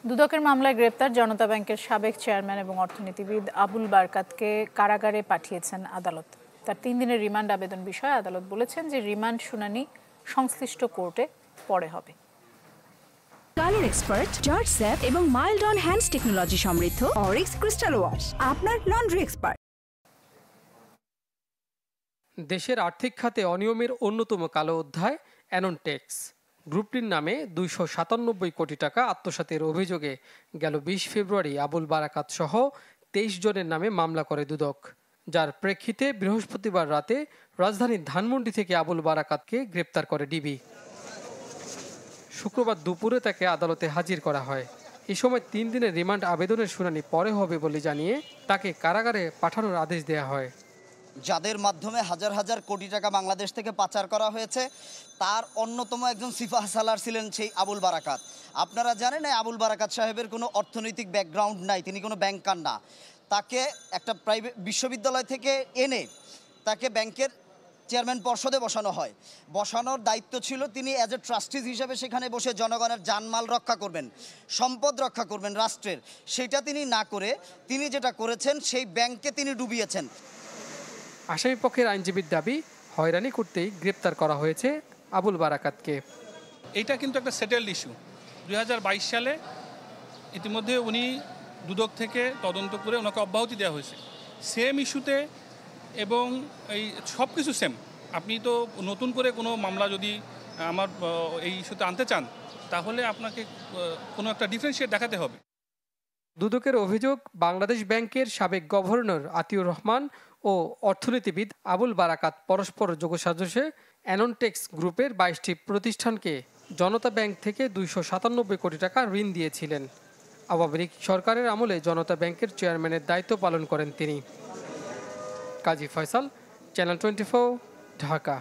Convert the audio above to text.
দুদকের মামলায় গ্রেপ্তার জনতা ব্যাংকের সাবেক চেয়ারম্যান এবং অর্থনীতিবিদ আবুল বারকাতকে কারাগারে পাঠিয়েছেন আদালত। তার 3 দিনের রিমান্ড আবেদন বিষয়ে আদালত বলেছেন যে রিমান্ড শুনানি সংশ্লিষ্ট কোর্টে পরে হবে। কালার এক্সপার্ট, জর্জ স্যাপ এবং মাইল্ড অন হ্যান্ডস টেকনোলজি সমৃদ্ধ অরিক্স ক্রিস্টাল ওয়াশ আপনার লন্ড্রি এক্সপার্ট। দেশের আর্থিক খাতে অনিয়মের অন্যতম কালো অধ্যায় অ্যাননটেক্স গ্রুপটির নামে 297 কোটি টাকা আত্মসাতের অভিযোগে গেল 20 ফেব্রুয়ারি আবুল বারাকাত সহ 23 জনের নামে মামলা করে দুদক, যার প্রেক্ষিতে বৃহস্পতিবার রাতে রাজধানীর ধানমন্ডি থেকে আবুল বারাকাতকে গ্রেপ্তার করে ডিবি। শুক্রবার দুপুরে তাকে আদালতে হাজির করা হয়। এ সময় 3 দিনের রিমান্ড আবেদনের শুনানি পরে হবে বলে জানিয়ে তাকে কারাগারে পাঠানোর আদেশ দেওয়া হয়। যাদের মাধ্যমে হাজার হাজার কোটি টাকা বাংলাদেশ থেকে পাচার করা হয়েছে তার অন্যতম একজন সিফাহ সালার ছিলেন সেই আবুল বারাকাত। আপনারা জানেন আবুল বারাকাত সাহেবের কোনো অর্থনৈতিক ব্যাকগ্রাউন্ড নাই, তিনি কোনো ব্যাংকার না। তাকে একটা প্রাইভেট বিশ্ববিদ্যালয় থেকে এনে তাকে ব্যাংকের চেয়ারম্যান পর্ষদে বসানো হয়। বসানোর দায়িত্ব ছিল তিনি অ্যাজ এ ট্রাস্টিজ হিসেবে সেখানে বসে জনগণের জানমাল রক্ষা করবেন, সম্পদ রক্ষা করবেন রাষ্ট্রের। সেটা তিনি না করে তিনি যেটা করেছেন সেই ব্যাংককে তিনি ডুবিয়েছেন। আসামি পক্ষের আইনজীবীর দাবি, হয়রানি করতেই গ্রেপ্তার করা হয়েছে আবুল বারাকাতকে। এইটা কিন্তু একটা সেটেলড ইস্যু। 2022 সালে ইতিমধ্যে উনি দুদক থেকে তদন্ত করে ওনাকে অব্যাহতি দেওয়া হয়েছে সেম ইস্যুতে, এবং এই সব কিছু সেম। আপনি তো নতুন করে কোনো মামলা যদি আমার এই ইস্যুতে আনতে চান তাহলে আপনাকে কোনো একটা ডিফারেন্সিয়েট দেখাতে হবে। দুদকের অভিযোগ, বাংলাদেশ ব্যাংকের সাবেক গভর্নর আতিউর রহমান ও অর্থনীতিবিদ আবুল বারাকাত পরস্পর যোগসাজশে অ্যাননটেক্স গ্রুপের 22টি প্রতিষ্ঠানকে জনতা ব্যাংক থেকে 297 কোটি টাকা ঋণ দিয়েছিলেন। আওয়ামী লীগ সরকারের আমলে জনতা ব্যাংকের চেয়ারম্যানের দায়িত্ব পালন করেন তিনি। কাজী ফয়সাল, চ্যানেল 24, ঢাকা।